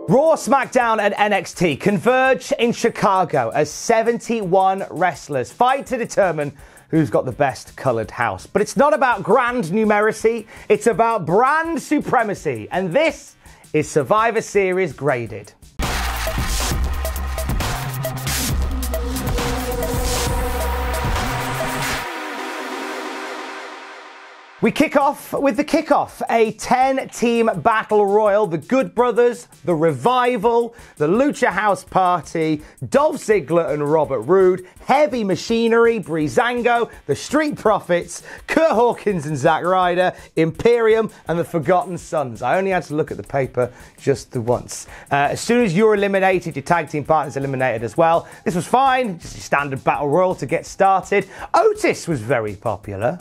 Raw, SmackDown and NXT converge in Chicago as 71 wrestlers fight to determine who's got the best coloured house. But it's not about grand numeracy, it's about brand supremacy. And this is Survivor Series Graded. We kick off with the Kickoff, a 10-team battle royal. The Good Brothers, the Revival, the Lucha House Party, Dolph Ziggler and Robert Roode, Heavy Machinery, Breezango, the Street Profits, Kurt Hawkins and Zack Ryder, Imperium and the Forgotten Sons. I only had to look at the paper just the once. As soon as you're eliminated, your tag team partner's eliminated as well. This was fine, just a standard battle royal to get started. Otis was very popular.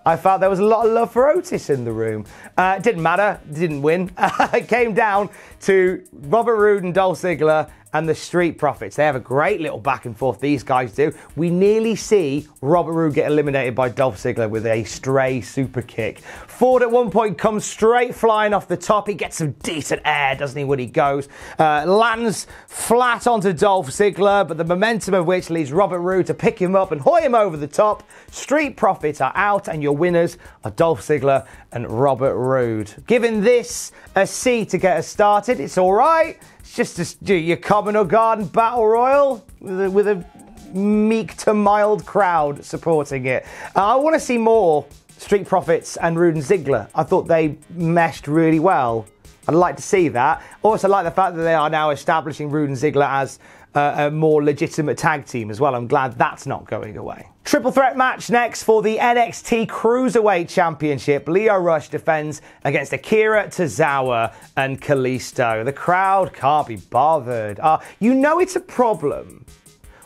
I felt there was a lot of love for Otis in the room. Didn't matter, didn't win. It came down to Robert Roode and Dolph Ziggler and the Street Profits. They have a great little back and forth, these guys do. We nearly see Robert Roode get eliminated by Dolph Ziggler with a stray super kick. Ford at one point comes straight flying off the top. He gets some decent air, doesn't he, when he goes. Lands flat onto Dolph Ziggler, but the momentum of which leads Robert Roode to pick him up and hoy him over the top. Street Profits are out, and your winners are Dolph Ziggler and Robert Roode. Giving this a C to get us started. It's all right. It's just your Common or Garden Battle Royal with a meek to mild crowd supporting it. I want to see more Street Profits and Roode and Ziggler. I thought they meshed really well. I'd like to see that. Also like the fact that they are now establishing Roode and Ziggler as a more legitimate tag team as well. I'm glad that's not going away. Triple threat match next for the NXT Cruiserweight Championship. Lio Rush defends against Akira, Tozawa and Kalisto. The crowd can't be bothered. You know it's a problem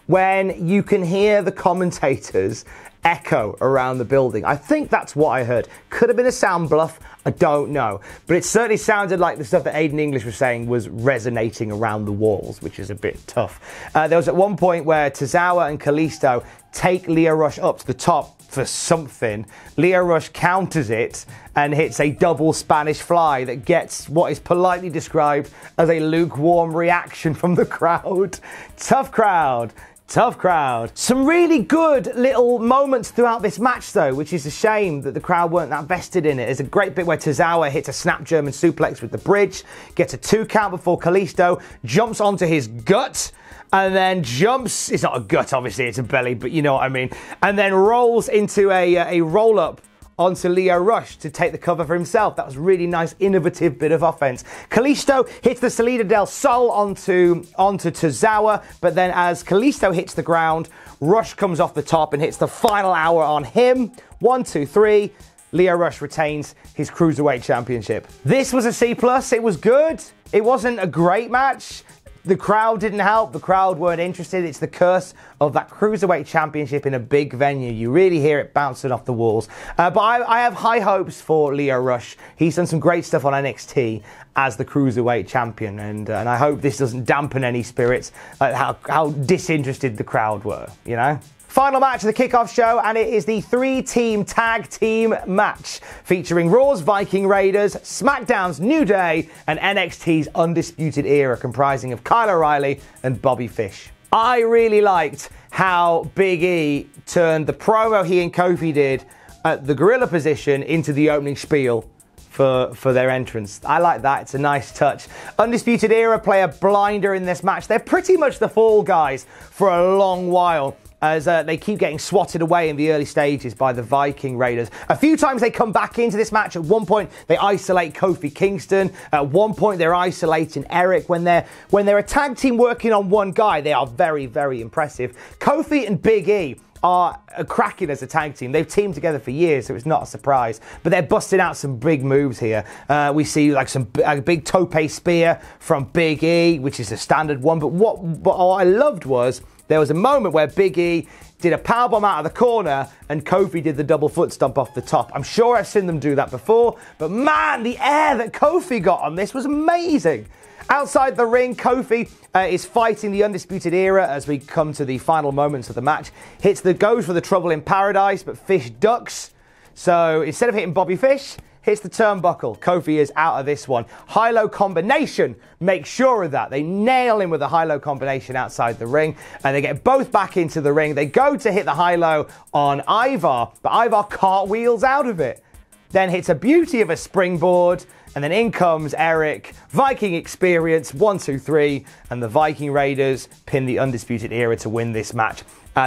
when you can hear the commentators echo around the building. I think that's what I heard. Could have been a sound bluff. I don't know. But it certainly sounded like the stuff that Aiden English was saying was resonating around the walls, which is a bit tough. There was at one point where Tozawa and Kalisto take Lio Rush up to the top for something. Lio Rush counters it and hits a double Spanish fly that gets what is politely described as a lukewarm reaction from the crowd. Tough crowd. Tough crowd. Some really good little moments throughout this match though, which is a shame that the crowd weren't that vested in it. There's a great bit where Tozawa hits a snap German suplex with the bridge, gets a 2 count before Kalisto jumps onto his gut, and then jumps, it's not a gut obviously, it's a belly, but you know what I mean, and then rolls into a roll-up onto Lio Rush to take the cover for himself. That was a really nice, innovative bit of offense. Kalisto hits the Salida del Sol onto Tozawa, but then as Kalisto hits the ground, Rush comes off the top and hits the final hour on him. 1, 2, 3. Lio Rush retains his Cruiserweight Championship. This was a C+. It was good. It wasn't a great match. The crowd didn't help. The crowd weren't interested. It's the curse of that Cruiserweight Championship in a big venue. You really hear it bouncing off the walls. But I have high hopes for Lio Rush. He's done some great stuff on NXT as the Cruiserweight Champion. And I hope this doesn't dampen any spirits, how disinterested the crowd were, you know? Final match of the Kickoff show, and it is the 3-team tag team match featuring Raw's Viking Raiders, SmackDown's New Day, and NXT's Undisputed Era, comprising of Kyle O'Reilly and Bobby Fish. I really liked how Big E turned the promo he and Kofi did at the gorilla position into the opening spiel for their entrance. I like that. It's a nice touch. Undisputed Era play a blinder in this match. They're pretty much the fall guys for a long while, as they keep getting swatted away in the early stages by the Viking Raiders. A few times they come back into this match. At one point, they isolate Kofi Kingston. At one point, they're isolating Eric. When they're a tag team working on one guy, they are very, very impressive. Kofi and Big E are cracking as a tag team. They've teamed together for years, so it's not a surprise. But they're busting out some big moves here. We see like a big tope spear from Big E, which is a standard one. But what I loved was there was a moment where Big E did a powerbomb out of the corner and Kofi did the double foot stomp off the top. I'm sure I've seen them do that before, but man, the air that Kofi got on this was amazing. Outside the ring, Kofi is fighting the Undisputed Era as we come to the final moments of the match. Goes for the Trouble in Paradise, but Fish ducks. So instead of hitting Bobby Fish, hits the turnbuckle. Kofi is out of this one. High-low combination, make sure of that. They nail him with a high-low combination outside the ring, and they get both back into the ring. They go to hit the high-low on Ivar, but Ivar cartwheels out of it. Then hits a beauty of a springboard, and then in comes Eric. Viking experience, 1, 2, 3, and the Viking Raiders pin the Undisputed Era to win this match.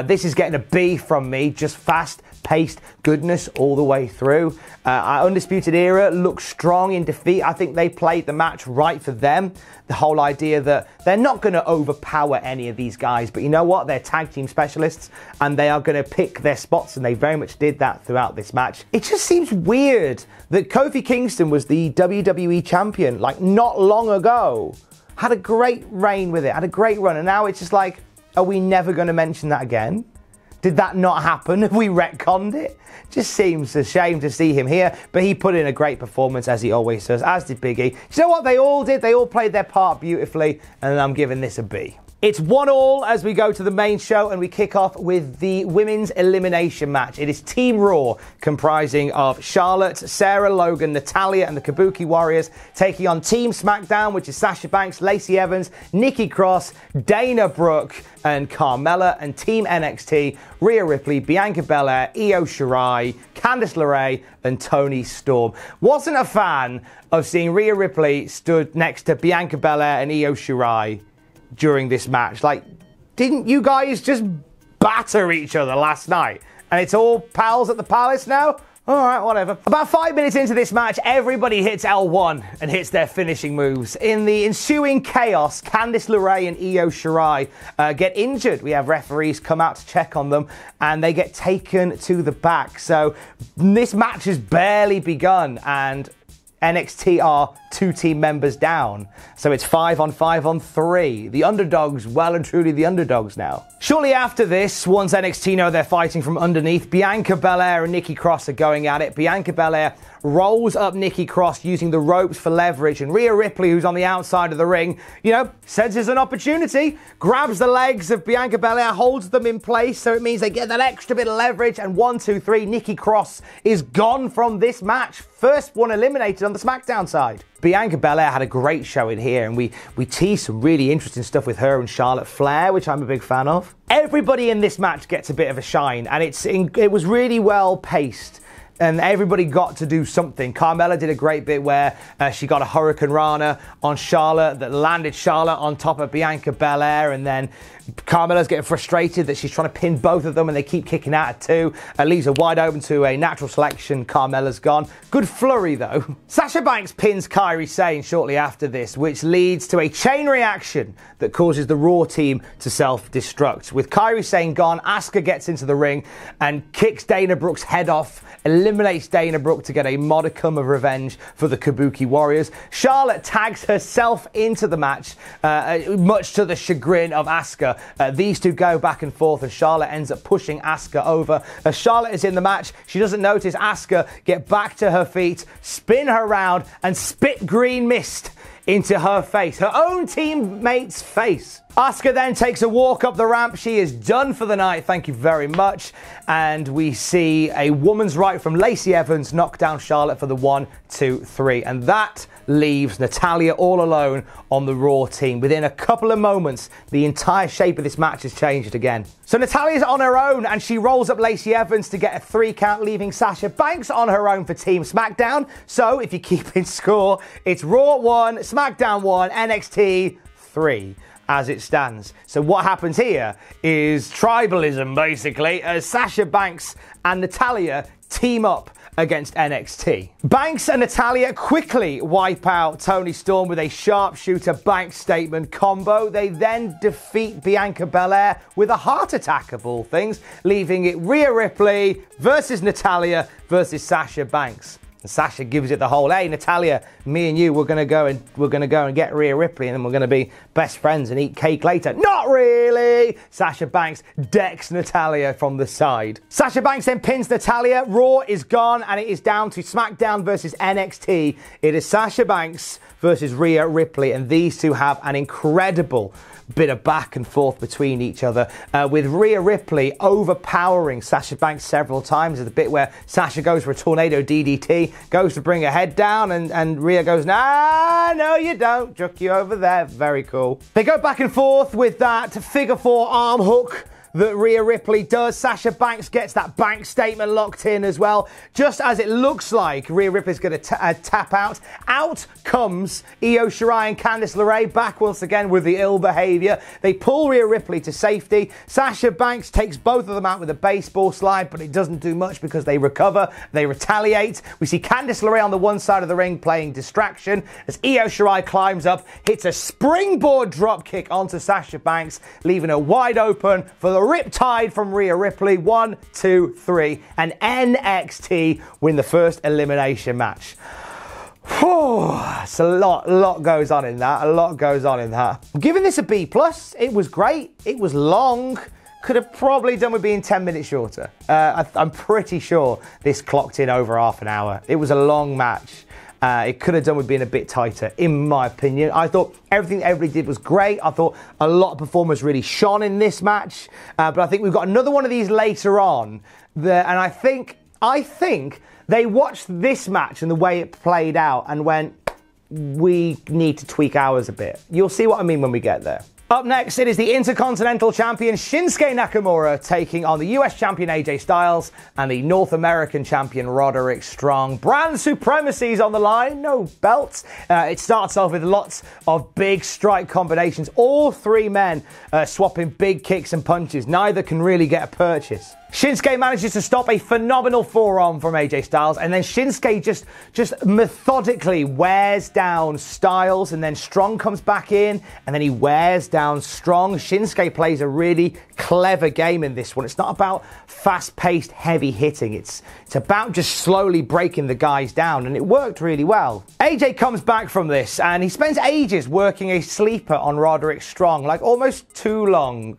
This is getting a B from me, just fast-paced goodness all the way through. Our Undisputed Era looks strong in defeat. I think they played the match right for them. The whole idea that they're not going to overpower any of these guys, but you know what? They're tag team specialists, and they are going to pick their spots, and they very much did that throughout this match. It just seems weird that Kofi Kingston was the WWE champion, like, not long ago. Had a great reign with it, had a great run, and now it's just like, are we never going to mention that again? Did that not happen? Have we retconned it? Just seems a shame to see him here, but he put in a great performance, as he always does, as did Big E. You know what they all did? They all played their part beautifully, and I'm giving this a B. It's 1-1 as we go to the main show, and we kick off with the women's elimination match. It is Team Raw, comprising of Charlotte, Sarah Logan, Natalya, and the Kabuki Warriors, taking on Team SmackDown, which is Sasha Banks, Lacey Evans, Nikki Cross, Dana Brooke, and Carmella, and Team NXT, Rhea Ripley, Bianca Belair, Io Shirai, Candice LeRae, and Toni Storm. Wasn't a fan of seeing Rhea Ripley stood next to Bianca Belair and Io Shirai during this match. Like, didn't you guys just batter each other last night? And it's all pals at the palace now? Alright, whatever. About 5 minutes into this match, everybody hits L1 and hits their finishing moves. In the ensuing chaos, Candice LeRae and Io Shirai get injured. We have referees come out to check on them, and they get taken to the back. So this match has barely begun, and NXT are 2 team members down. So it's 5 on 5 on 3. The underdogs, well and truly the underdogs now. Shortly after this, once NXT know they're fighting from underneath, Bianca Belair and Nikki Cross are going at it. Bianca Belair rolls up Nikki Cross using the ropes for leverage, and Rhea Ripley, who's on the outside of the ring, senses an opportunity, grabs the legs of Bianca Belair, holds them in place, so it means they get that extra bit of leverage, and 1, 2, 3, Nikki Cross is gone from this match. First one eliminated on the SmackDown side. Bianca Belair had a great showing here, and we teased some really interesting stuff with her and Charlotte Flair, which I'm a big fan of. Everybody in this match gets a bit of a shine, and it was really well paced, and everybody got to do something. Carmella did a great bit where she got a Hurricane Rana on Charlotte that landed Charlotte on top of Bianca Belair, and then Carmella's getting frustrated that she's trying to pin both of them and they keep kicking out at 2. Leaves her wide open to a natural selection. Carmella's gone. Good flurry though. Sasha Banks pins Kairi Sane shortly after this, which leads to a chain reaction that causes the Raw team to self-destruct. With Kairi Sane gone, Asuka gets into the ring and kicks Dana Brooke's head off, eliminates Dana Brooke to get a modicum of revenge for the Kabuki Warriors. Charlotte tags herself into the match, much to the chagrin of Asuka. These two go back and forth, and Charlotte ends up pushing Asuka over. As Charlotte is in the match, she doesn't notice Asuka get back to her feet, spin her round, and spit green mist into her face, her own teammate's face. Asuka then takes a walk up the ramp. She is done for the night, thank you very much. And we see a woman's right from Lacey Evans knock down Charlotte for the 1, 2, 3. And that leaves Natalya all alone on the Raw team. Within a couple of moments, the entire shape of this match has changed again. So Natalya's on her own, and she rolls up Lacey Evans to get a 3 count, leaving Sasha Banks on her own for Team SmackDown. So if you keep in score, it's Raw 1, SmackDown 1, NXT 3. As it stands. So what happens here is tribalism, basically, as Sasha Banks and Natalya team up against NXT. Banks and Natalya quickly wipe out Toni Storm with a sharpshooter Banks statement combo. They then defeat Bianca Belair with a heart attack of all things, leaving it Rhea Ripley versus Natalya versus Sasha Banks. And Sasha gives it the whole, hey Natalya, me and you, we're gonna go and get Rhea Ripley, and then we're gonna be best friends and eat cake later. Not really! Ripley. Sasha Banks decks Natalya from the side. Sasha Banks then pins Natalya. Raw is gone, and it is down to SmackDown versus NXT. It is Sasha Banks versus Rhea Ripley, and these two have an incredible bit of back and forth between each other, with Rhea Ripley overpowering Sasha Banks several times. At the bit where Sasha goes for a tornado DDT, goes to bring her head down, and Rhea goes, nah, no you don't, chuck you over there. Very cool. They go back and forth with that figure four arm hook that Rhea Ripley does. Sasha Banks gets that bank statement locked in as well. Just as it looks like Rhea Ripley's going to tap out, out comes Io Shirai and Candice LeRae back once again with the ill behavior. They pull Rhea Ripley to safety. Sasha Banks takes both of them out with a baseball slide, but it doesn't do much because they recover. They retaliate. We see Candice LeRae on the one side of the ring playing distraction as Io Shirai climbs up, hits a springboard drop kick onto Sasha Banks, leaving her wide open for the riptide from Rhea Ripley. 1, 2, 3, and NXT win the first elimination match. It's a lot goes on in that. I'm giving this a B+. It was great. It was long. Could have probably done with being 10 minutes shorter. I'm pretty sure this clocked in over half an hour. It was a long match. It could have done with being a bit tighter, in my opinion. I thought everything everybody did was great. I thought a lot of performers really shone in this match. But I think we've got another one of these later on. And I think they watched this match and the way it played out and went, we need to tweak ours a bit. You'll see what I mean when we get there. Up next, it is the Intercontinental Champion Shinsuke Nakamura taking on the US Champion AJ Styles and the North American Champion Roderick Strong. Brand supremacy is on the line, no belts. It starts off with lots of big strike combinations. All three men swapping big kicks and punches. Neither can really get a purchase. Shinsuke manages to stop a phenomenal forearm from AJ Styles, and then Shinsuke just methodically wears down Styles, and then Strong comes back in, and then he wears down Strong. Shinsuke plays a really clever game in this one. It's not about fast-paced, heavy hitting. It's about just slowly breaking the guys down, and it worked really well. AJ comes back from this, and he spends ages working a sleeper on Roderick Strong, like almost too long.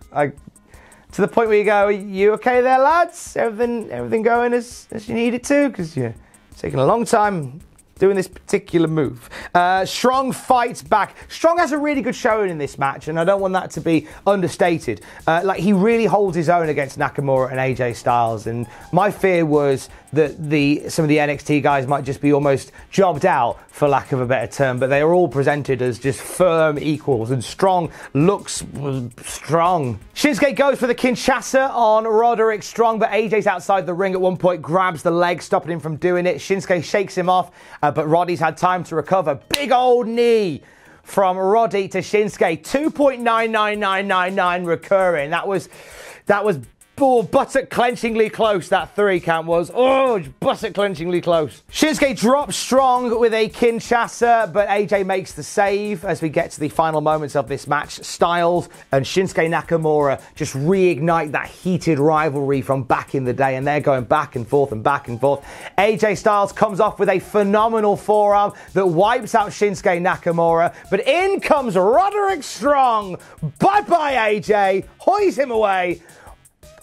To the point where you go, you okay there, lads? Everything going as you need it to? Because you're taking a long time doing this particular move. Strong fights back. Strong has a really good showing in this match, and I don't want that to be understated. Like, he really holds his own against Nakamura and AJ Styles, and my fear was that some of the NXT guys might just be almost jobbed out, for lack of a better term, but they are all presented as just firm equals, and Strong looks strong. Shinsuke goes for the Kinshasa on Roderick Strong, but AJ's outside the ring at one point, grabs the leg, stopping him from doing it. Shinsuke shakes him off, but Roddy's had time to recover. Big old knee from Roddy to Shinsuke. 2.99999 recurring. That was buttock clenchingly close, that 3 count was. Oh, buttock clenchingly close. Shinsuke drops Strong with a Kinshasa, but AJ makes the save as we get to the final moments of this match. Styles and Shinsuke Nakamura just reignite that heated rivalry from back in the day, and they're going back and forth and back and forth. AJ Styles comes off with a phenomenal forearm that wipes out Shinsuke Nakamura, but in comes Roderick Strong. Bye-bye, AJ. Hoys him away.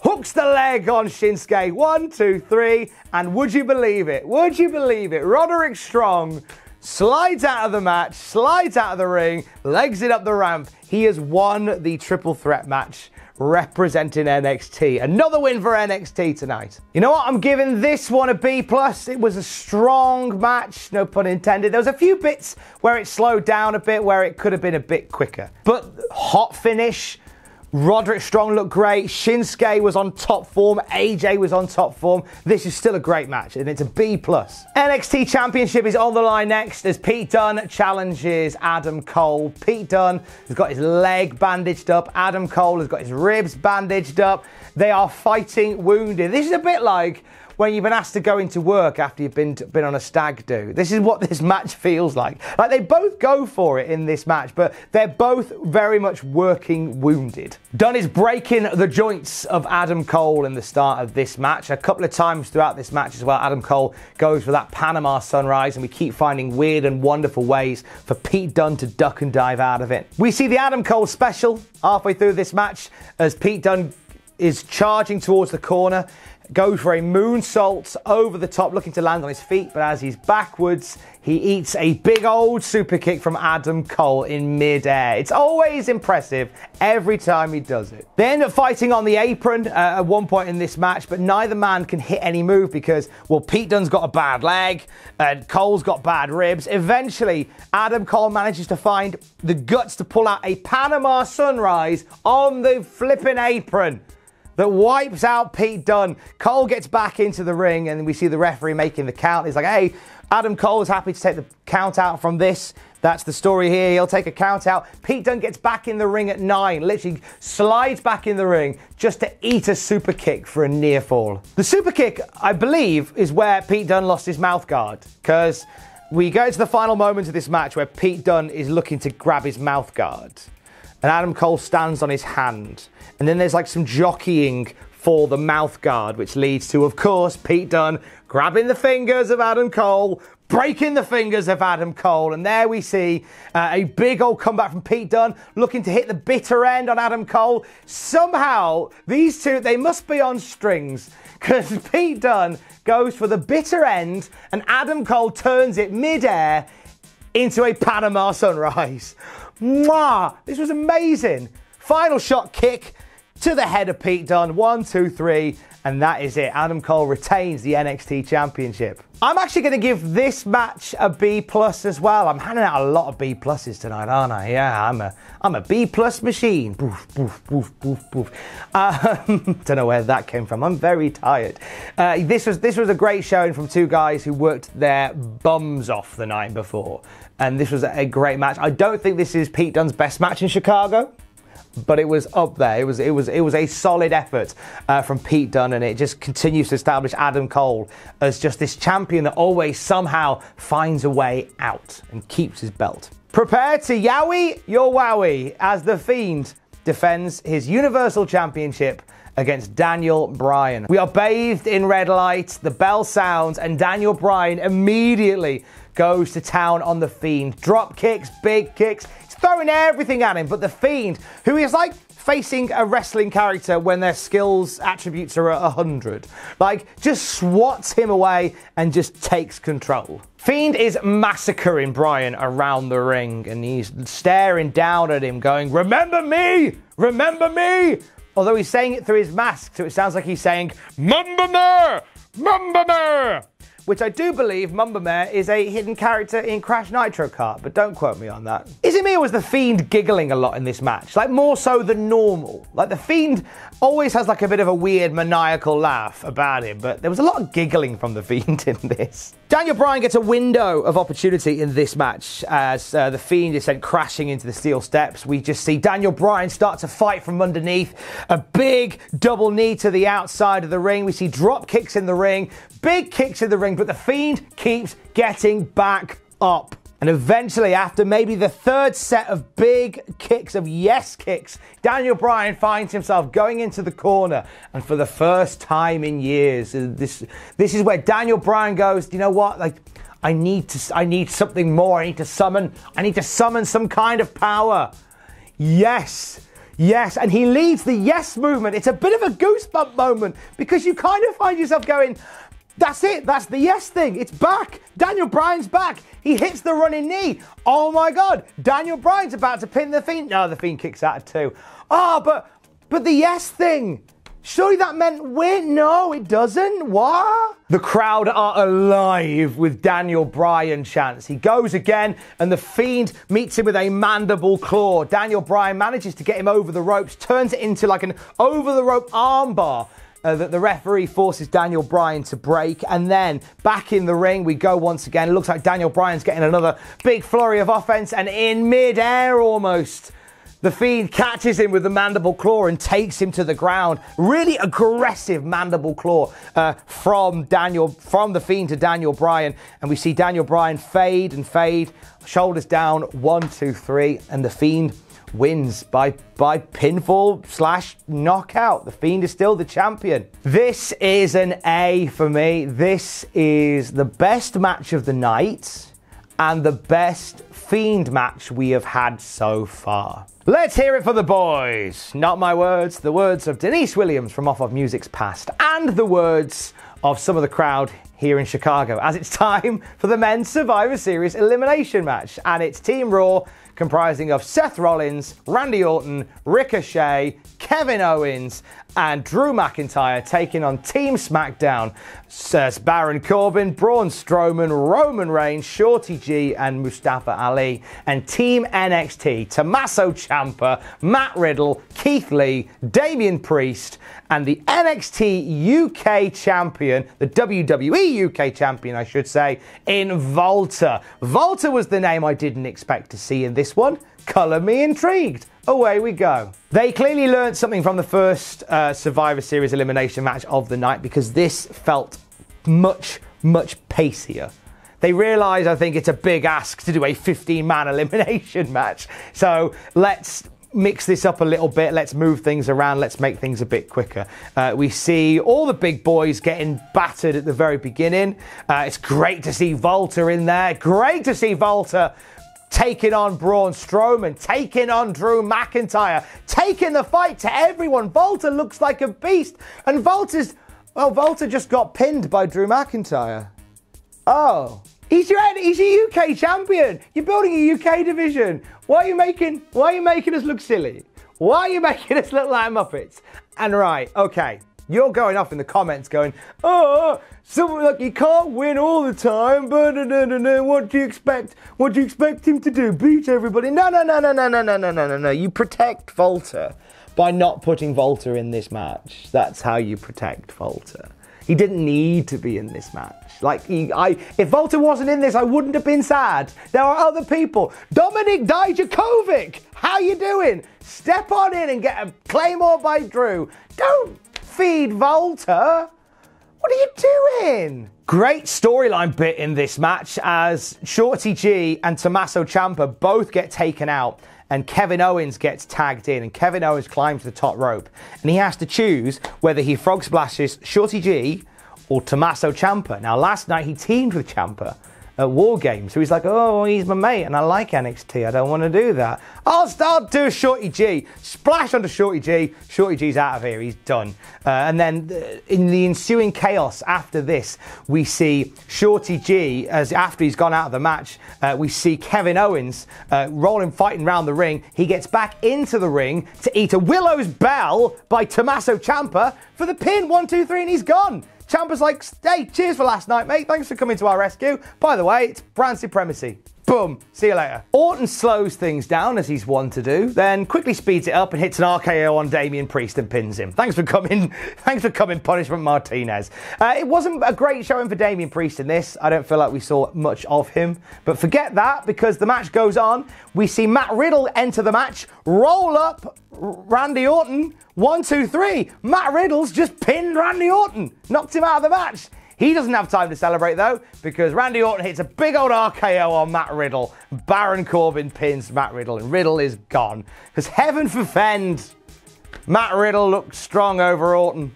Hooks the leg on Shinsuke. 1, 2, 3. And would you believe it? Would you believe it? Roderick Strong slides out of the match, slides out of the ring, legs it up the ramp. He has won the triple threat match representing NXT. Another win for NXT tonight. You know what? I'm giving this one a B+. It was a strong match, no pun intended. There was a few bits where it slowed down a bit, where it could have been a bit quicker. But hot finish. Roderick Strong looked great. Shinsuke was on top form. AJ was on top form. This is still a great match, and it's a B+. NXT Championship is on the line next as Pete Dunne challenges Adam Cole. Pete Dunne has got his leg bandaged up. Adam Cole has got his ribs bandaged up. They are fighting wounded. This is a bit like when you've been asked to go into work after you've been on a stag do. This is what this match feels like. Like, they both go for it in this match, but they're both very much working wounded. Dunne is breaking the joints of Adam Cole in the start of this match. A couple of times throughout this match as well, Adam Cole goes for that Panama Sunrise, and we keep finding weird and wonderful ways for Pete Dunne to duck and dive out of it. We see the Adam Cole special halfway through this match as Pete Dunne is charging towards the corner, goes for a moonsault over the top, looking to land on his feet, but as he's backwards, he eats a big old super kick from Adam Cole in midair. It's always impressive every time he does it. They end up fighting on the apron at one point in this match, but neither man can hit any move because, well, Pete Dunne's got a bad leg and Cole's got bad ribs. Eventually, Adam Cole manages to find the guts to pull out a Panama Sunrise on the flipping apron that wipes out Pete Dunne. Cole gets back into the ring, and we see the referee making the count. He's like, hey, Adam Cole is happy to take the count out from this. That's the story here. He'll take a count out. Pete Dunne gets back in the ring at 9, literally slides back in the ring just to eat a super kick for a near fall. The super kick, I believe, is where Pete Dunne lost his mouth guard, because we go to the final moment of this match where Pete Dunne is looking to grab his mouth guard, and Adam Cole stands on his hand. And then there's like some jockeying for the mouth guard, which leads to, of course, Pete Dunne grabbing the fingers of Adam Cole, breaking the fingers of Adam Cole. And there we see a big old comeback from Pete Dunne, looking to hit the bitter end on Adam Cole. Somehow, these two, they must be on strings, because Pete Dunne goes for the bitter end and Adam Cole turns it midair into a Panama Sunrise. Mwah! This was amazing. Final shot kick to the head of Pete Dunne. 1, 2, 3, and that is it. Adam Cole retains the NXT Championship. I'm actually going to give this match a B+ as well. I'm handing out a lot of B+ tonight, aren't I? Yeah, I'm a B+ machine. Boof, boof, boof, boof, boof. Don't know where that came from. I'm very tired. This was a great showing from two guys who worked their bums off the night before, and this was a great match. I don't think this is Pete Dunne's best match in Chicago, but it was up there. It was a solid effort from Pete Dunne, and it just continues to establish Adam Cole as just this champion that always somehow finds a way out and keeps his belt. Prepare to yowie your wowie as the Fiend defends his Universal Championship against Daniel Bryan. We are bathed in red light, the bell sounds, and Daniel Bryan immediately goes to town on the Fiend. Drop kicks, big kicks, throwing everything at him, but the Fiend, who is like facing a wrestling character when their skills attributes are at 100, like, just swats him away and just takes control. Fiend is massacring Bryan around the ring, and he's staring down at him going, remember me, remember me, although he's saying it through his mask, so it sounds like he's saying, Mamba Mare, Mamba Mare, which I do believe Mamba Mare is a hidden character in Crash Nitro Kart, but don't quote me on that. Is it me, or was the Fiend giggling a lot in this match? Like, more so than normal. Like, the Fiend always has like a bit of a weird maniacal laugh about him, but there was a lot of giggling from the Fiend in this. Daniel Bryan gets a window of opportunity in this match as the Fiend is sent crashing into the steel steps. We just see Daniel Bryan start to fight from underneath. A big double knee to the outside of the ring. We see drop kicks in the ring, big kicks in the ring, but the Fiend keeps getting back up. And eventually, after maybe the third set of big kicks, of yes kicks, Daniel Bryan finds himself going into the corner. And for the first time in years, this is where Daniel Bryan goes, you know what? Like, I need something more. I need to summon some kind of power. Yes. Yes, and he leads the yes movement. It's a bit of a goosebump moment because you kind of find yourself going, that's it, that's the yes thing, it's back. Daniel Bryan's back. He hits the running knee. Oh my God, Daniel Bryan's about to pin the Fiend. No, the Fiend kicks out at 2. Oh, but the yes thing. Surely that meant win. No, it doesn't. What? The crowd are alive with Daniel Bryan chants. He goes again, and the Fiend meets him with a mandible claw. Daniel Bryan manages to get him over the ropes, turns it into like an over-the-rope armbar that the referee forces Daniel Bryan to break. And then back in the ring we go once again. It looks like Daniel Bryan's getting another big flurry of offense, and in mid-air almost, The Fiend catches him with the mandible claw and takes him to the ground. Really aggressive mandible claw from the Fiend to Daniel Bryan. And we see Daniel Bryan fade and fade, shoulders down, 1, 2, 3, and the Fiend wins by pinfall / knockout. The Fiend is still the champion. This is an A for me. This is the best match of the night and the best Fiend match we have had so far. Let's hear it for the boys. Not my words, the words of Denise Williams from Off of Music's Past, and the words of some of the crowd here in Chicago, as it's time for the men's Survivor Series elimination match. And it's Team Raw, comprising of Seth Rollins, Randy Orton, Ricochet, Kevin Owens, and Drew McIntyre taking on Team SmackDown. Baron Corbin, Braun Strowman, Roman Reigns, Shorty G, and Mustafa Ali. And Team NXT, Tommaso Ciampa, Matt Riddle, Keith Lee, Damian Priest, and the NXT UK champion, the WWE UK champion, I should say, in Volta. Volta was the name I didn't expect to see in this one. Colour me intrigued. Away we go. They clearly learned something from the first Survivor Series elimination match of the night, because this felt much pacier. They realised, I think, it's a big ask to do a 15-man elimination match. So let's mix this up a little bit. Let's move things around. Let's make things a bit quicker. We see all the big boys getting battered at the very beginning. It's great to see Volta in there. Great to see Volta taking on Braun Strowman, taking on Drew McIntyre, taking the fight to everyone. Volta looks like a beast. And Volta just got pinned by Drew McIntyre. Oh, he's your UK champion. You're building a UK division. Why are you making us look silly? Why are you making us look like Muppets? And right, okay, you're going off in the comments going, oh, someone like you can't win all the time, but what do you expect? What do you expect him to do? Beat everybody? No. You protect Volta by not putting Volta in this match. That's how you protect Volta. He didn't need to be in this match. If Volta wasn't in this, I wouldn't have been sad. There are other people. Dominik Dijakovic, how you doing? Step on in and get a Claymore by Drew. Don't feed Volta. What are you doing? Great storyline bit in this match as Shorty G and Tommaso Ciampa both get taken out, and Kevin Owens gets tagged in, and Kevin Owens climbs the top rope, and he has to choose whether he frog splashes Shorty G or Tommaso Ciampa. Now, last night he teamed with Ciampa at War Games, so he's like, oh, he's my mate, and I like NXT, I don't want to do that. I'll do a Shorty G, splash onto Shorty G, Shorty G's out of here, he's done. And then in the ensuing chaos after this, we see Shorty G, after he's gone out of the match, we see Kevin Owens fighting around the ring. He gets back into the ring to eat a Willow's Bell by Tommaso Ciampa for the pin, 1, 2, 3, and he's gone. Ciampa's like, hey, cheers for last night, mate. Thanks for coming to our rescue. By the way, it's brand supremacy. Boom. See you later. Orton slows things down, as he's wont to do, then quickly speeds it up and hits an RKO on Damian Priest and pins him. Thanks for coming, Punishment Martinez. It wasn't a great showing for Damian Priest in this. I don't feel like we saw much of him. But forget that, because the match goes on. We see Matt Riddle enter the match, roll up Randy Orton. 1, 2, 3. Matt Riddle's just pinned Randy Orton. Knocked him out of the match. He doesn't have time to celebrate, though, because Randy Orton hits a big old RKO on Matt Riddle. Baron Corbin pins Matt Riddle, and Riddle is gone. Because heaven forfend, Matt Riddle looked strong over Orton.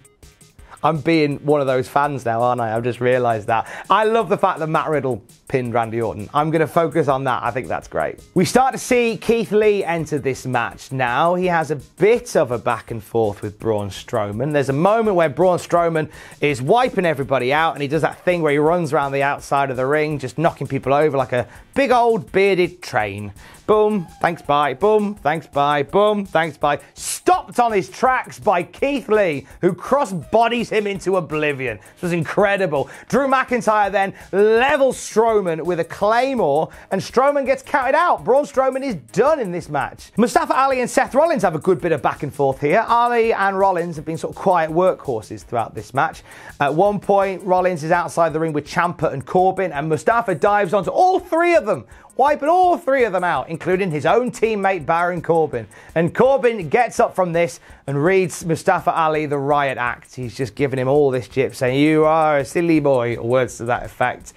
I'm being one of those fans now, aren't I? I've just realised that. I love the fact that Matt Riddle pinned Randy Orton. I'm going to focus on that. I think that's great. We start to see Keith Lee enter this match now. He has a bit of a back and forth with Braun Strowman. There's a moment where Braun Strowman is wiping everybody out, and he does that thing where he runs around the outside of the ring, just knocking people over like a big old bearded train. Boom, thanks, bye. Boom, thanks, bye. Boom, thanks, bye. Stopped on his tracks by Keith Lee, who cross-bodies him into oblivion. This was incredible. Drew McIntyre then levels Strowman with a Claymore, and Strowman gets counted out. Braun Strowman is done in this match. Mustafa Ali and Seth Rollins have a good bit of back and forth here. Ali and Rollins have been sort of quiet workhorses throughout this match. At one point, Rollins is outside the ring with Ciampa and Corbin, and Mustafa dives onto all three of them. wiping all three of them out, including his own teammate Baron Corbin. And Corbin gets up from this and reads Mustafa Ali the riot act. He's just giving him all this jip, saying, "You are a silly boy," or words to that effect.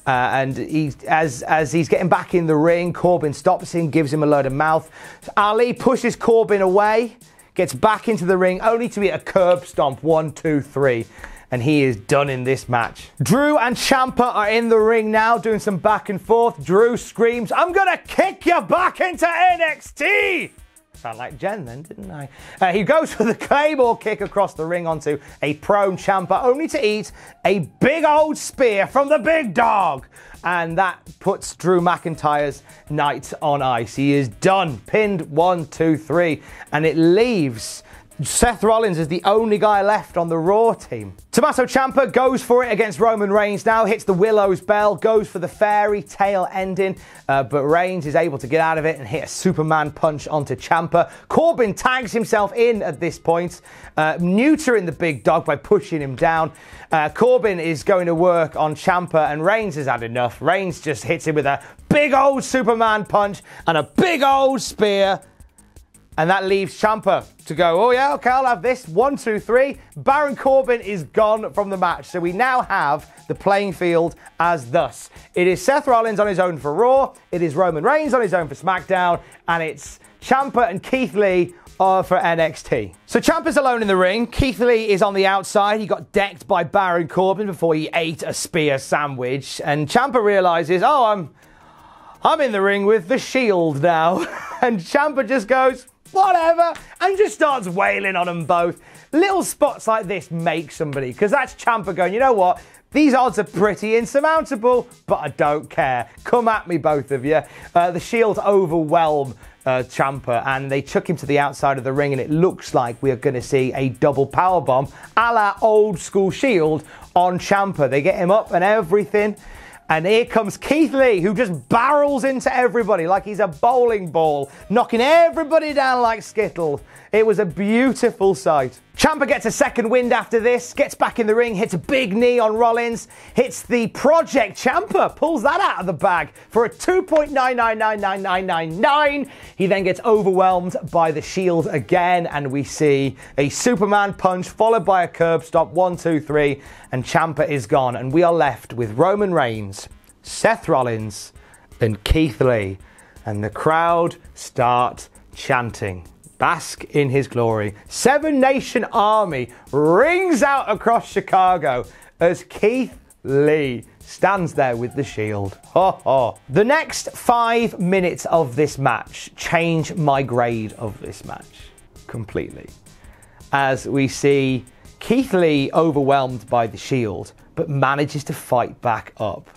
And as he's getting back in the ring, Corbin stops him, gives him a load of mouth. Ali pushes Corbin away, gets back into the ring, only to be a curb stomp. 1, 2, 3. And he is done in this match. Drew and Ciampa are in the ring now, doing some back and forth. Drew screams, "I'm gonna kick you back into NXT!" Sound like Jen then, didn't I? He goes for the Claymore kick across the ring onto a prone Ciampa, only to eat a big old spear from the big dog. And that puts Drew McIntyre's night on ice. He is done. Pinned 1, 2, 3. And it leaves Seth Rollins is the only guy left on the Raw team. Tommaso Ciampa goes for it against Roman Reigns now, hits the Willow's Bell, goes for the fairy tale ending, but Reigns is able to get out of it and hit a Superman punch onto Ciampa. Corbin tags himself in at this point, neutering the big dog by pushing him down. Corbin is going to work on Ciampa and Reigns has had enough. Reigns just hits him with a big old Superman punch and a big old spear. And that leaves Ciampa to go, "Oh yeah, okay, I'll have this." 1, 2, 3. Baron Corbin is gone from the match. So we now have the playing field as thus. It is Seth Rollins on his own for Raw. It is Roman Reigns on his own for SmackDown. And it's Ciampa and Keith Lee for NXT. So Ciampa's alone in the ring. Keith Lee is on the outside. He got decked by Baron Corbin before he ate a spear sandwich. And Ciampa realizes, "Oh, I'm in the ring with the Shield now." And Ciampa just goes, "Whatever," and just starts wailing on them both. Little spots like this make somebody, because that's Ciampa going, "You know what? These odds are pretty insurmountable, but I don't care. Come at me, both of you." The Shield overwhelm Ciampa, and they chuck him to the outside of the ring, and it looks like we're going to see a double powerbomb a la old school Shield on Ciampa. They get him up and everything. And here comes Keith Lee, who just barrels into everybody like he's a bowling ball, knocking everybody down like Skittles. It was a beautiful sight. Ciampa gets a second wind after this, gets back in the ring, hits a big knee on Rollins, hits the Project Ciampa, pulls that out of the bag for a 2.999999. He then gets overwhelmed by the Shield again, and we see a Superman punch followed by a curb stop. 1, 2, 3, and Ciampa is gone, and we are left with Roman Reigns, Seth Rollins, and Keith Lee, and the crowd start chanting. Bask in his glory. 7 Nation Army rings out across Chicago as Keith Lee stands there with the Shield. Ho ho. The next 5 minutes of this match change my grade of this match completely. As we see Keith Lee overwhelmed by the Shield, but manages to fight back up.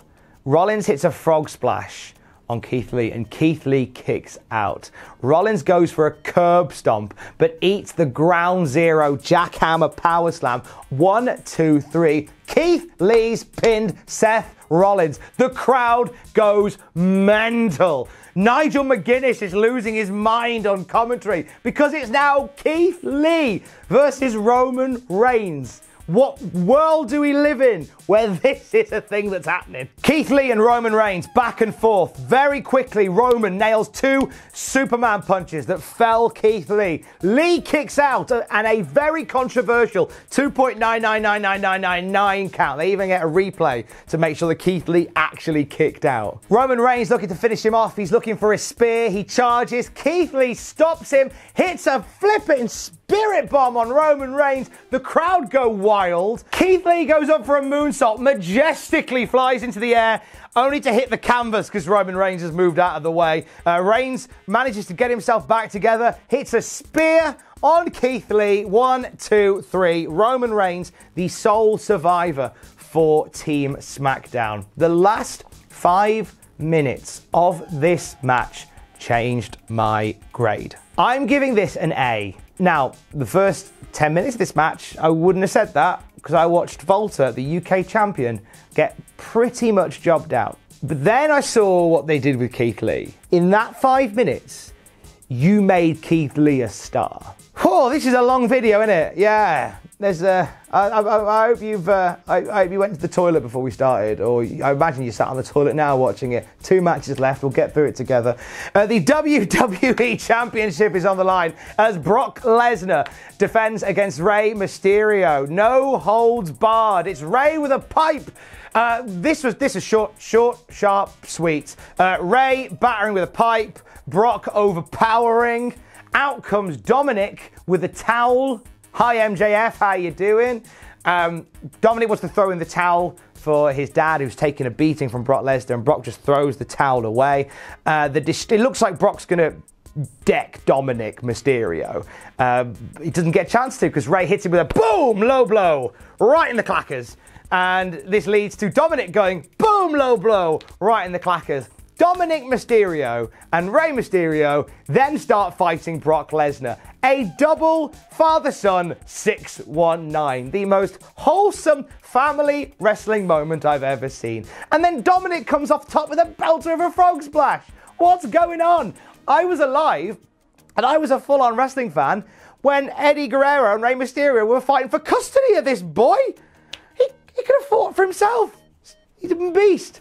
Rollins hits a frog splash on Keith Lee, and Keith Lee kicks out. Rollins goes for a curb stomp, but eats the ground zero jackhammer power slam. 1, 2, 3. Keith Lee's pinned Seth Rollins. The crowd goes mental. Nigel McGuinness is losing his mind on commentary because it's now Keith Lee versus Roman Reigns. What world do we live in where this is a thing that's happening? Keith Lee and Roman Reigns back and forth. Very quickly, Roman nails 2 Superman punches that fell Keith Lee. Lee kicks out and a very controversial 2.999999 count. They even get a replay to make sure that Keith Lee actually kicked out. Roman Reigns looking to finish him off. He's looking for a spear. He charges. Keith Lee stops him, hits a flipping spirit bomb on Roman Reigns. The crowd go wild. Keith Lee goes up for a moonsault, majestically flies into the air, only to hit the canvas because Roman Reigns has moved out of the way. Reigns manages to get himself back together, hits a spear on Keith Lee. 1, 2, 3. Roman Reigns, the sole survivor for Team SmackDown. The last 5 minutes of this match changed my grade. I'm giving this an A. Now, the first 10 minutes of this match, I wouldn't have said that because I watched Volta, the UK champion, get pretty much jobbed out. But then I saw what they did with Keith Lee. In that 5 minutes, you made Keith Lee a star. Oh, this is a long video, isn't it? Yeah. There's I hope you've I hope you went to the toilet before we started, or I imagine you sat on the toilet now watching it. 2 matches left. We'll get through it together. The WWE Championship is on the line as Brock Lesnar defends against Rey Mysterio. No holds barred. It's Rey with a pipe. This is short, sharp, sweet. Rey battering with a pipe. Brock overpowering. Out comes Dominic with a towel. Hi MJF, how you doing? Dominic wants to throw in the towel for his dad, who's taking a beating from Brock Lesnar, and Brock just throws the towel away. It looks like Brock's going to deck Dominic Mysterio. He doesn't get a chance to because Rey hits him with a boom, low blow, right in the clackers. And this leads to Dominic going boom, low blow, right in the clackers. Dominic Mysterio and Rey Mysterio then start fighting Brock Lesnar. A double father-son 619. The most wholesome family wrestling moment I've ever seen. And then Dominic comes off top with a belter of a frog splash. What's going on? I was alive and I was a full-on wrestling fan when Eddie Guerrero and Rey Mysterio were fighting for custody of this boy. He could have fought for himself. He's a beast.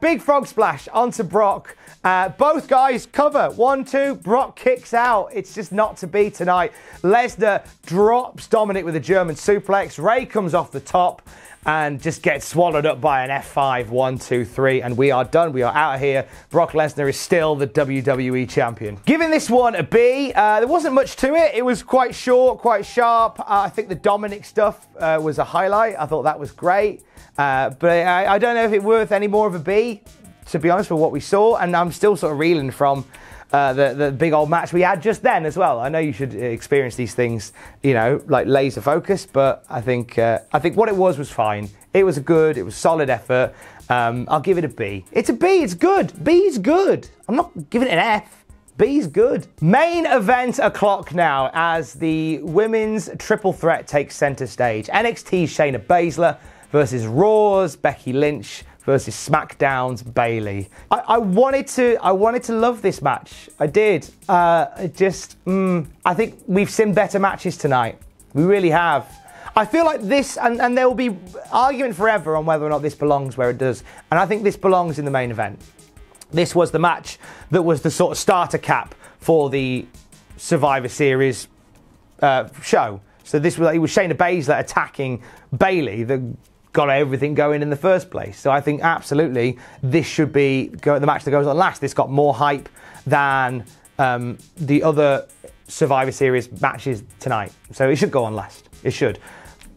Big frog splash onto Brock. Both guys cover. 1, 2. Brock kicks out. It's just not to be tonight. Lesnar drops Dominic with a German suplex. Rey comes off the top and just gets swallowed up by an F5. 1, 2, 3. And we are done. We are out of here. Brock Lesnar is still the WWE champion. Giving this one a B. There wasn't much to it. It was quite short, quite sharp. I think the Dominic stuff was a highlight. I thought that was great. But I don't know if it's worth any more of a B, to be honest, for what we saw. And I'm still sort of reeling from the big old match we had just then as well. I know you should experience these things, you know, like laser focus. But I think what it was fine. It was it was solid effort. I'll give it a B. It's a B. It's good. B's good. I'm not giving it an F. B's good. Main event o'clock now as the women's triple threat takes center stage. NXT's Shayna Baszler versus Raw's Becky Lynch versus SmackDown's Bayley. I wanted to love this match. I did. I think we've seen better matches tonight. We really have. I feel like this, and there will be argument forever on whether or not this belongs where it does. And I think this belongs in the main event. This was the match that was the sort of starter cap for the Survivor Series show. So it was Shayna Baszler attacking Bayley that got everything going in the first place. So I think absolutely this should be the match that goes on last. This got more hype than the other Survivor Series matches tonight. So it should go on last. It should.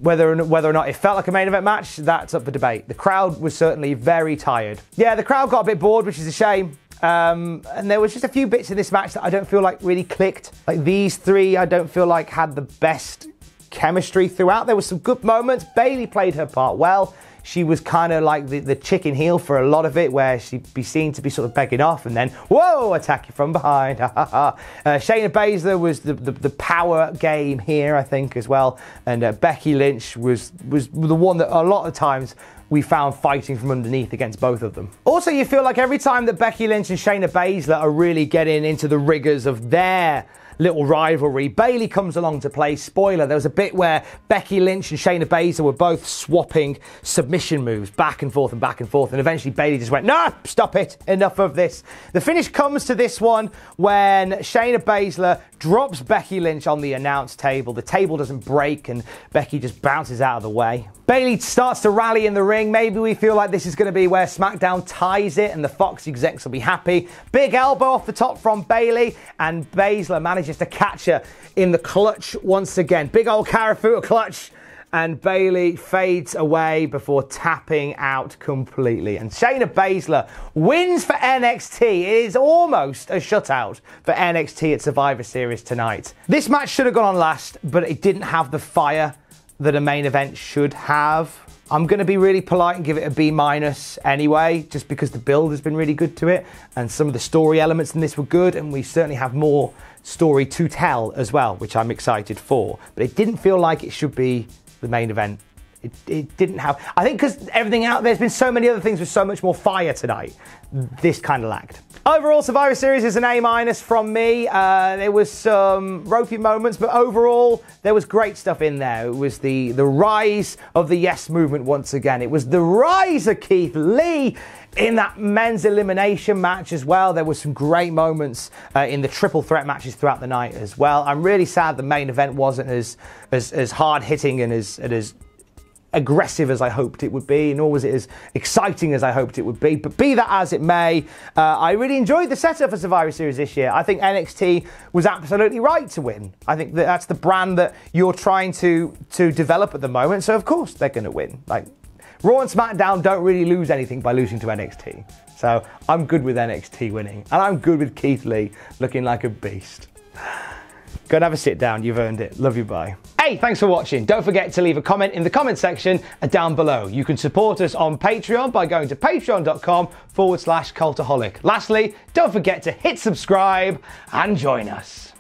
Whether or not it felt like a main event match, that's up for debate. The crowd was certainly very tired. Yeah, the crowd got a bit bored, which is a shame. And there was just a few bits in this match that I don't feel like really clicked. Like these three, I don't feel like had the best chemistry throughout. There were some good moments. Bayley played her part well. She was kind of like the chicken heel for a lot of it, where she'd be seen to be sort of begging off and then, whoa, attack you from behind. Shayna Baszler was the power game here, I think, as well. And Becky Lynch was the one that a lot of times we found fighting from underneath against both of them. Also, you feel like every time that Becky Lynch and Shayna Baszler are really getting into the rigors of their little rivalry, Bayley comes along to play spoiler. There was a bit where Becky Lynch and Shayna Baszler were both swapping submission moves back and forth, and eventually Bayley just went, nah, stop it, enough of this. The finish comes to this one when Shayna Baszler drops Becky Lynch on the announce table. The table doesn't break and Becky just bounces out of the way. Bayley starts to rally in the ring. Maybe we feel like this is going to be where SmackDown ties it and the Fox execs will be happy. Big elbow off the top from Bayley, and Baszler manages to catch her in the clutch once again. Big old Karafuta clutch, and Bayley fades away before tapping out completely. And Shayna Baszler wins for NXT. It is almost a shutout for NXT at Survivor Series tonight. This match should have gone on last, but it didn't have the fire that a main event should have. I'm going to be really polite and give it a B- anyway, just because the build has been really good to it and some of the story elements in this were good, and we certainly have more story to tell as well, which I'm excited for. But it didn't feel like it should be the main event It didn't have. I think because everything out there's been so many other things with so much more fire tonight. This kind of lacked. Overall, Survivor Series is an A- from me. There was some ropey moments, but overall, there was great stuff in there. It was the rise of the Yes movement once again. It was the rise of Keith Lee in that men's elimination match as well. There were some great moments in the triple threat matches throughout the night as well. I'm really sad the main event wasn't as hard hitting and as aggressive as I hoped it would be, nor was it as exciting as I hoped it would be. But be that as it may, I really enjoyed the setup for Survivor Series this year. I think NXT was absolutely right to win. I think that's the brand that you're trying to develop at the moment, so of course they're going to win. Like, Raw and SmackDown don't really lose anything by losing to NXT. So I'm good with NXT winning, and I'm good with Keith Lee looking like a beast. Go and have a sit down, you've earned it. Love you, bye. Hey, thanks for watching. Don't forget to leave a comment in the comment section down below. You can support us on Patreon by going to patreon.com/cultaholic. Lastly, don't forget to hit subscribe and join us.